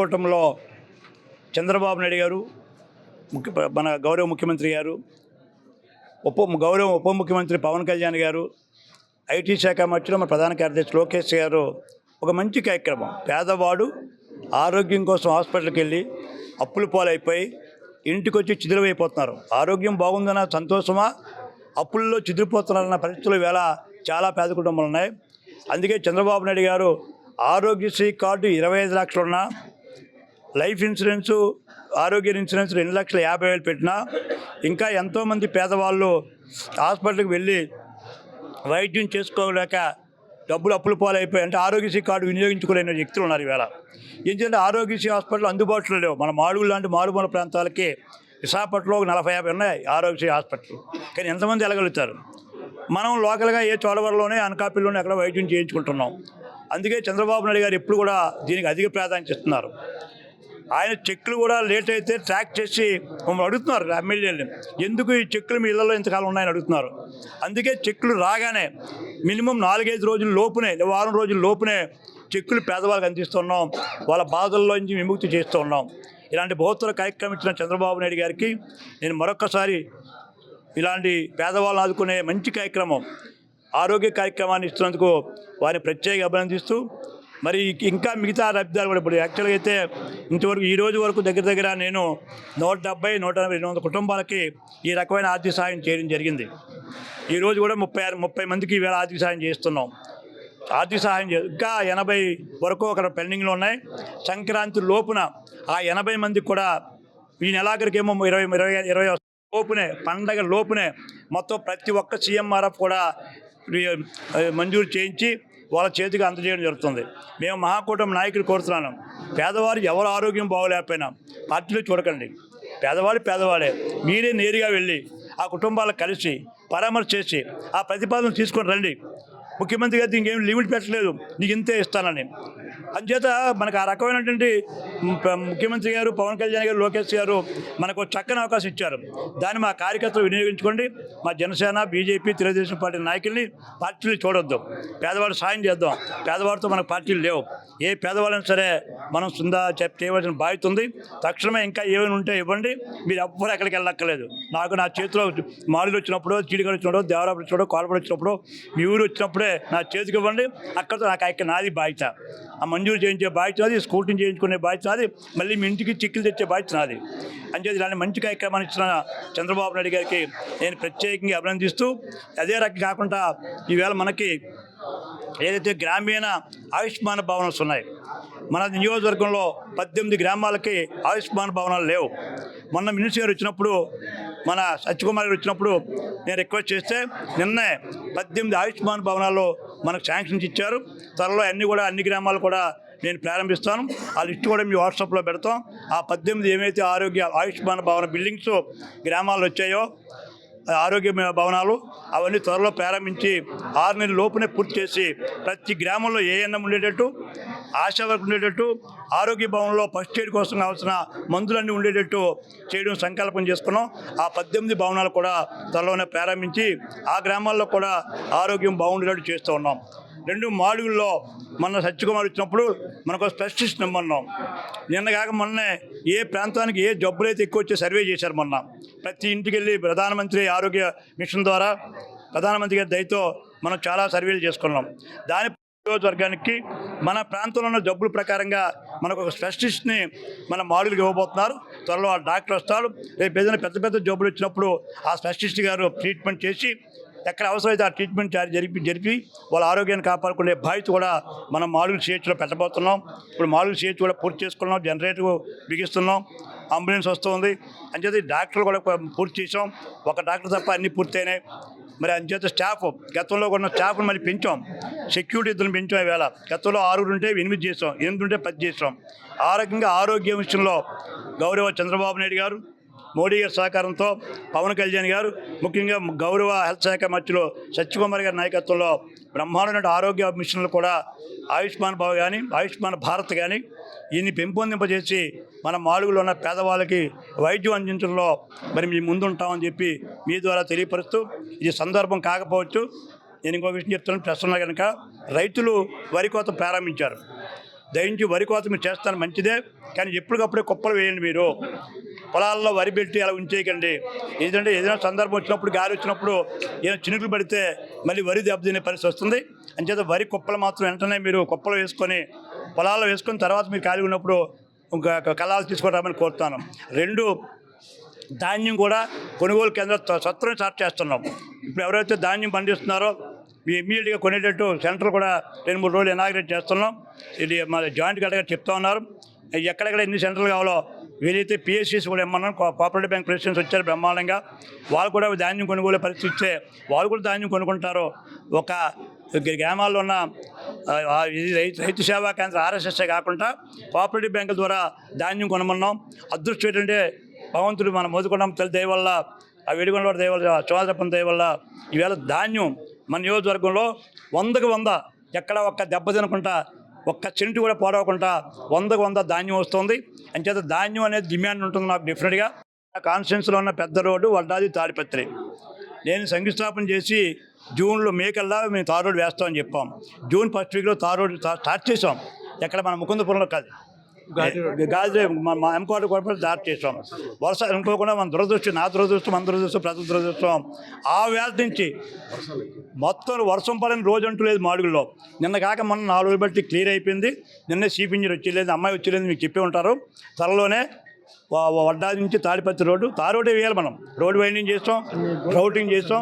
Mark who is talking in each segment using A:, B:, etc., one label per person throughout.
A: మహాకూటమిలో చంద్రబాబు నాయుడు గారు మన గౌరవ ముఖ్యమంత్రి గారు, గౌరవ ఉప ముఖ్యమంత్రి పవన్ కళ్యాణ్ గారు, ఐటీ శాఖ మంత్రులు మన ప్రధాన కార్యదర్శి లోకేష్ గారు ఒక మంచి కార్యక్రమం. పేదవాడు ఆరోగ్యం కోసం హాస్పిటల్కి వెళ్ళి అప్పులు పాలైపోయి ఇంటికి వచ్చి చిదిరిపోతున్నారు. ఆరోగ్యం బాగుందన్న సంతోషమా, అప్పుల్లో చిదిరిపోతున్నారన్న పరిస్థితులు వేళ చాలా పేద కుటుంబాలు ఉన్నాయి. అందుకే చంద్రబాబు నాయుడు గారు ఆరోగ్యశ్రీ కార్డు 25 లక్షలున్నా, లైఫ్ ఇన్సూరెన్సు ఆరోగ్య ఇన్సూరెన్స్ 2,50,000 పెట్టినా ఇంకా ఎంతోమంది పేదవాళ్ళు హాస్పిటల్కి వెళ్ళి వైద్యం చేసుకోలేక డబ్బులు అప్పులు పాలైపోయి, అంటే ఆరోగ్యశ్రీ కార్డు వినియోగించుకోలేని వ్యక్తులు ఉన్నారు ఈవేళ. ఎందుకంటే ఆరోగ్యశ్రీ హాస్పిటల్ అందుబాటులో లేవు. మన మాడుగులు లాంటి మారుమూల ప్రాంతాలకి విశాఖపట్నంలో 40-50 ఉన్నాయి ఆరోగ్యశ్రీ హాస్పిటల్. కానీ ఎంతమంది వెళ్ళగలుగుతారు? మనం లోకల్గా ఏ చోడవరలోనే అనకాపల్లిలోనే ఎక్కడ వైద్యం చేయించుకుంటున్నాం. అందుకే చంద్రబాబు నాయుడు గారు ఎప్పుడు కూడా దీనికి అధిక ప్రాధాన్యత ఇస్తున్నారు. ఆయన చెక్కులు కూడా లేట్ అయితే ట్రాక్ చేసి మమ్మల్ని అడుగుతున్నారు ఎమ్మెల్యేలని, ఎందుకు ఈ చెక్కులు మీ ఇళ్లలో ఇంతకాలం ఉన్నాయని అడుగుతున్నారు. అందుకే చెక్కులు రాగానే మినిమం 4-5 రోజుల లోపునే, వారం రోజుల లోపునే చెక్కులు పేదవాళ్ళకి అందిస్తున్నాం. వాళ్ళ బాధల్లోంచి విముక్తి చేస్తూ ఉన్నాం. ఇలాంటి బహుత్తర కార్యక్రమం ఇచ్చిన చంద్రబాబు నాయుడు గారికి నేను మరొక్కసారి ఇలాంటి పేదవాళ్ళని ఆదుకునే మంచి కార్యక్రమం, ఆరోగ్య కార్యక్రమాన్ని ఇస్తున్నందుకు వారిని ప్రత్యేకంగా అభినందిస్తూ, మరి ఇంకా మిగతా లబ్ధిదారులు కూడా ఇప్పుడు యాక్చువల్గా అయితే ఇంతవరకు ఈ రోజు వరకు దగ్గర నేను 170, 180, 200 కుటుంబాలకి ఈ రకమైన ఆర్థిక సహాయం చేయడం జరిగింది. ఈరోజు కూడా 30 మందికి ఈవేళ ఆర్థిక సహాయం చేస్తున్నాం. ఆర్థిక సహాయం ఇంకా 80 వరకు అక్కడ పెండింగ్లో ఉన్నాయి. సంక్రాంతి లోపున ఆ 80 మందికి కూడా ఈ నెలాఖరికేమో 20 లోపునే, పండగ లోపునే మొత్తం ప్రతి ఒక్క సీఎంఆర్ఎఫ్ కూడా మంజూరు చేయించి వాళ్ళ చేతికి అందజేయడం జరుగుతుంది. మేము మహాకూటమి నాయకులు కోరుతున్నాను, పేదవారు ఎవరు ఆరోగ్యం బాగోలేకపోయినా పార్టీలో చూడకండి. పేదవాడే. మీరే నేరుగా వెళ్ళి ఆ కుటుంబాలకు కలిసి పరామర్శ చేసి ఆ ప్రతిపాదన తీసుకొని రండి. ముఖ్యమంత్రి గారు ఇంకేం లిమిట్ పెట్టలేదు, నీకు ఇంతే ఇస్తానని. అందుచేత మనకు ఆ రకమైనటువంటి ముఖ్యమంత్రి గారు, పవన్ కళ్యాణ్ గారు, లోకేష్ గారు మనకు చక్కని అవకాశం ఇచ్చారు. దాన్ని మా కార్యకర్తలు వినియోగించుకోండి. మా జనసేన, బీజేపీ, తెలుగుదేశం పార్టీ నాయకుల్ని పార్టీలు చూడొద్దు. పేదవాడు సాయం చేద్దాం. పేదవాడితో మనకు పార్టీలు లేవు. ఏ పేదవాళ్ళని సరే మనం చేయవలసిన బాధ్యత ఉంది. తక్షణమే ఇంకా ఏమైనా ఉంటే ఇవ్వండి. మీరు ఎవ్వరు ఎక్కడికి వెళ్ళక్కర్లేదు. నాకు నా చేతిలో మాడులు వచ్చినప్పుడు, చీడిగలు వచ్చినప్పుడు, దేవరాపులు వచ్చినప్పుడు, కోలపడి వచ్చినప్పుడు, మీ ఊరు వచ్చినప్పుడే నా చేతికి ఇవ్వండి. అక్కడితో నాకు నాది బాధ్యత. ఆ మంజూరు చేయించే బాధ్యత నాది, స్కూటీని చేయించుకునే బాధ్యత నాది, మళ్ళీ మీ ఇంటికి చిక్కులు తెచ్చే బాధ్యత నాది. అంచేది ఇలాంటి మంచి కార్యక్రమాన్ని ఇచ్చిన చంద్రబాబు నాయుడు గారికి నేను ప్రత్యేకంగా అభినందిస్తూ, అదే రకం కాకుండా ఈవేళ మనకి ఏదైతే గ్రామీణ ఆయుష్మాన్ భవనాలు ఉన్నాయి, మన నియోజకవర్గంలో 18 గ్రామాలకి ఆయుష్మాన్ భవనాలు లేవు. మొన్న మినిస్టర్ గారు వచ్చినప్పుడు, మన సత్యకుమార్ గారు వచ్చినప్పుడు నేను రిక్వెస్ట్ చేస్తే నిన్నే 18 ఆయుష్మాన్ భవనాల్లో మనకు శాంక్షన్స్ ఇచ్చారు. త్వరలో అన్ని గ్రామాలు కూడా నేను ప్రారంభిస్తాను. ఆ లిస్ట్ కూడా మీ వాట్సాప్లో పెడతాం. ఆ 18 ఏమైతే ఆయుష్మాన్ భవన బిల్డింగ్స్ గ్రామాల్లో వచ్చాయో, ఆరోగ్య భవనాలు, అవన్నీ త్వరలో ప్రారంభించి 6 నెలల లోపునే పూర్తి చేసి ప్రతి గ్రామంలో ఏఎన్ఎం ఉండేటట్టు, ఆశా వర్క్ ఉండేటట్టు, ఆరోగ్య భవనంలో ఫస్ట్ ఎయిడ్ కోసం కావాల్సిన మందులన్నీ ఉండేటట్టు చేయడం సంకల్పం చేసుకున్నాం. ఆ 18 భవనాలు కూడా త్వరలోనే ప్రారంభించి ఆ గ్రామాల్లో కూడా ఆరోగ్యం బాగుండేటట్టు చేస్తూ ఉన్నాం. 2 మాడుగుల్లో మొన్న సత్యకుమార్ వచ్చినప్పుడు మనకు స్పెషలిస్ట్ నెంబర్న్నాం. మొన్నే ఏ ప్రాంతానికి ఏ జబ్బులైతే ఎక్కువ వచ్చే సర్వే చేశారు. మొన్న ప్రతి ఇంటికి వెళ్ళి ప్రధానమంత్రి ఆరోగ్య మిషన్ ద్వారా ప్రధానమంత్రి గారి దయతో మనం చాలా సర్వేలు చేసుకున్నాం. దాని నియోజకవర్గానికి మన ప్రాంతంలో ఉన్న జబ్బుల ప్రకారంగా మనకు ఒక స్పెషలిస్ట్ని మన మాడుగులకు ఇవ్వబోతున్నారు. త్వరలో ఆ డాక్టర్ వస్తారు. రేపు ఏదైనా పెద్ద జబ్బులు వచ్చినప్పుడు ఆ స్పెషలిస్ట్ గారు ట్రీట్మెంట్ చేసి ఎక్కడ అవసరమైతే ఆ ట్రీట్మెంట్ జరిపి వాళ్ళ ఆరోగ్యాన్ని కాపాడుకునే బాధ్యత కూడా మనం మాడుగుల సిహెచ్లో పెట్టబోతున్నాం. ఇప్పుడు మాడుగుల సిహెచ్ కూడా పూర్తి చేసుకున్నాం. జనరేటర్ బిగిస్తున్నాం. అంబులెన్స్ వస్తుంది. అంచేత డాక్టర్లు కూడా పూర్తి చేసాం. ఒక డాక్టర్ తప్ప అన్నీ పూర్తయినాయి. మరి అంచేత స్టాఫ్, గతంలో ఉన్న స్టాఫ్ను మళ్ళీ పెంచాం. సెక్యూరిటీ ఇద్దరు పెంచాం. ఈవేళ గతంలో 6 ఉంటే 8 చేసాం, 8 ఉంటే 10 చేసాం. ఆ రకంగా ఆరోగ్య విషయంలో గౌరవ చంద్రబాబు నాయుడు గారు, మోడీ గారి సహకారంతో పవన్ కళ్యాణ్ గారు, ముఖ్యంగా గౌరవ హెల్త్ శాఖ మంత్రులు సత్యకుమార్ గారి నాయకత్వంలో బ్రహ్మాండమైన ఆరోగ్య మిషన్లు కూడా ఆయుష్మాన్ భవ కానీ, ఆయుష్మాన్ భారత్ కానీ దీన్ని పెంపొందింపజేసి మన మాడుగులో ఉన్న పేదవాళ్ళకి వైద్యం అందించడంలో మరి మీ ముందుంటామని చెప్పి మీ ద్వారా తెలియపరుస్తూ, ఇది సందర్భం కాకపోవచ్చు, నేను ఇంకో విషయం చెప్తున్నాను. ప్రస్తుతం కనుక రైతులు వరి కోత ప్రారంభించారు. దయించి వరి కోత మీరు చేస్తాను మంచిదే, కానీ ఎప్పటికప్పుడే కుప్పలు వేయండి. మీరు పొలాల్లో వరి పెట్టి అలా ఉంచేయకండి. ఎందుకంటే ఏదైనా సందర్భం వచ్చినప్పుడు, గాలి వచ్చినప్పుడు ఏదైనా చినుకులు పడితే మళ్ళీ వరి దెబ్బతినే పరిస్థితి వస్తుంది. అంచేత వరి కుప్పలు మాత్రం వెంటనే మీరు కుప్పలు వేసుకొని పొలాల్లో వేసుకొని తర్వాత మీరు ఖాళీ ఉన్నప్పుడు ఇంకా కళాలు తీసుకురామని కోరుతాను. 2, ధాన్యం కూడా కొనుగోలు కేంద్రం సత్వరం స్టార్ట్ చేస్తున్నాం. ఇప్పుడు ఎవరైతే ధాన్యం పండిస్తున్నారో మీ ఇమ్మీడియట్గా కొనేటట్టు సెంటర్ కూడా 2-3 రోజులు ఇనాగ్రేట్ చేస్తున్నాం. ఇది మా జాయింట్ కలెక్టర్ చెప్తా ఉన్నారు. ఎక్కడెక్కడ ఎన్ని సెంటర్లు కావాలో వీలైతే పిఎస్సీస్ కూడా ఇమ్మన్నాం. కోఆపరేటివ్ బ్యాంక్ ప్రెసిడెంట్స్ వచ్చారు బ్రహ్మాండంగా. వాళ్ళు కూడా ధాన్యం కొనుగోలు పరిస్థితి ఇస్తే వాళ్ళు కూడా ధాన్యం కొనుక్కుంటారు. ఒక గ్రామాల్లో ఉన్న రైతు సేవా కేంద్రం ఆర్ఎస్ఎస్ఏ కాకుండా కోఆపరేటివ్ బ్యాంకుల ద్వారా ధాన్యం కొనమన్నాం. అదృష్టం ఏంటంటే భగవంతుడు మన మోదుకొండ తల్లి దయ వల్ల, ఆ వెడిగొండ దయ వల్ల, చోదరప్పని దయ వల్ల ఈవేళ ధాన్యం మన నియోజకవర్గంలో 100కి 100 ఎక్కడ ఒక్క దెబ్బ తినకుండా, ఒక్క చెంటు కూడా పోడవకుండా 100కి 100 ధాన్యం వస్తుంది. అంచేత ధాన్యం అనేది డిమాండ్ ఉంటుంది నాకు డెఫినెట్గా. కాన్స్టిట్యున్సీలో ఉన్న పెద్ద రోడ్డు వడ్డాది తాడిపత్రి. నేను శంకుస్థాపన చేసి మే కల్లా మేము తార్ రోడ్డు వేస్తామని చెప్పాం. జూన్ 1st వీక్లో తార్ రోడ్డు స్టార్ట్ చేసాం. ఎక్కడ మన ముకుందపురంలో కాదు, గాజు మా ఎంకోట కూడా స్టార్ట్ చేసాం. వర్షాలు అనుకోకుండా మన దురదృష్టం, నా దురదృష్టం, మన దురదృష్టం, ప్రజల దురదృష్టం. ఆ వేళ నుంచి మొత్తం వర్షం పడని రోజు అంటూ లేదు మాడుగుల్లో. నిన్న కాక మొన్న 4 రోజులు బట్టి క్లియర్ అయిపోయింది. నిన్నే చీఫ్ ఇంజనీర్ వచ్చేలేదు, అమ్మాయి వచ్చేలేదు, మీకు చెప్పే ఉంటారు. త్వరలోనే వడ్డా నుంచి తాడిపత్రి రోడ్డు తార్ రోడ్డే వేయాలి. మనం రోడ్డు వైండింగ్ చేస్తాం, రౌటింగ్ చేస్తాం.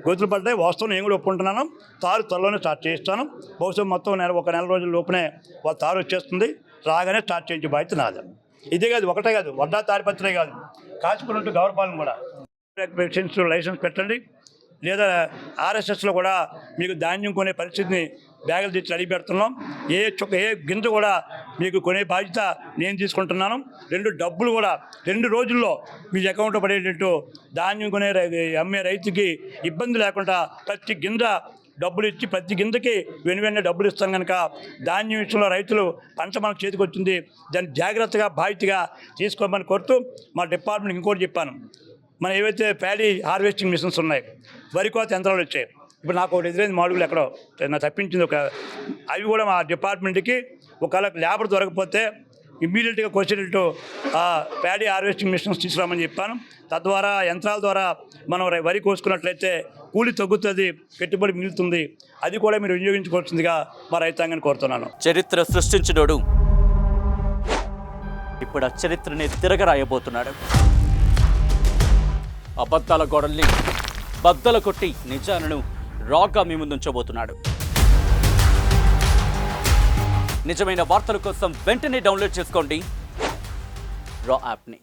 A: గోతులు పడ్డాయి వాస్తవం, నేను కూడా ఒప్పుకుంటున్నాను. తారు త్వరలోనే స్టార్ట్ చేస్తాను. బహుశా మొత్తం ఒక నెల రోజుల లోపునే వాళ్ళ తారు వచ్చేస్తుంది. రాగానే స్టార్ట్ చేయించే బాధ్యత నాది. ఇదే కాదు, ఒకటే కాదు, వడ్డా తాడిపత్రే కాదు, కాచిపురంటూ గౌరపాలెం కూడా లైసెన్స్ పెట్టండి. లేదా ఆర్ఎస్ఎస్లో కూడా మీకు ధాన్యం కొనే పరిస్థితిని బ్యాగులు తెచ్చి అడిగి పెడుతున్నాం. ఏ గింజ కూడా మీకు కొనే బాధ్యత నేను తీసుకుంటున్నాను. 2 డబ్బులు కూడా 2 రోజుల్లో మీ అకౌంట్లో పడేటట్టు ధాన్యం కొనే అమ్మే రైతుకి ఇబ్బంది లేకుండా ప్రతి గింజ డబ్బులు ఇచ్చి, ప్రతి గింజకి వెనువెన్నే డబ్బులు ఇస్తాం. కనుక ధాన్యం విషయంలో రైతులు పంట మనకు చేతికి వచ్చింది, దాన్ని జాగ్రత్తగా బాధ్యతగా తీసుకోమని కోరుతూ మా డిపార్ట్మెంట్ ఇంకోటి చెప్పాను. మన ఏవైతే ప్యాడీ హార్వెస్టింగ్ మిషన్స్ ఉన్నాయి, వరి కోత యంత్రాలు వచ్చాయి. ఇప్పుడు నాకు ఒకటి ఎదురైంది మాడుగులు ఎక్కడో నాకు తప్పించింది అవి కూడా మా డిపార్ట్మెంట్కి ఒకవేళ లేబర్ దొరకకపోతే ఇమ్మీడియట్గా వచ్చేటట్టు ప్యాడీ హార్వెస్టింగ్ మిషన్స్ తీసుకురామని చెప్పాను. తద్వారా యంత్రాల ద్వారా మనం వరి కోసుకున్నట్లయితే కూలి తగ్గుతుంది, పెట్టుబడి మిగులుతుంది. అది కూడా మీరు వినియోగించుకోవాల్సిందిగా మా రైతాంగాన్ని కోరుతున్నాను.
B: చరిత్ర సృష్టించినోడు ఇప్పుడు ఆ చరిత్రని తిరగరాయబోతున్నాడు. అబద్ధాల గోడల్ని బద్దల కొట్టి నిజాలను రాగా మీ ముందుంచబోతున్నాడు. నిజమైన వార్తల కోసం వెంటనే డౌన్లోడ్ చేసుకోండి రా యాప్ని.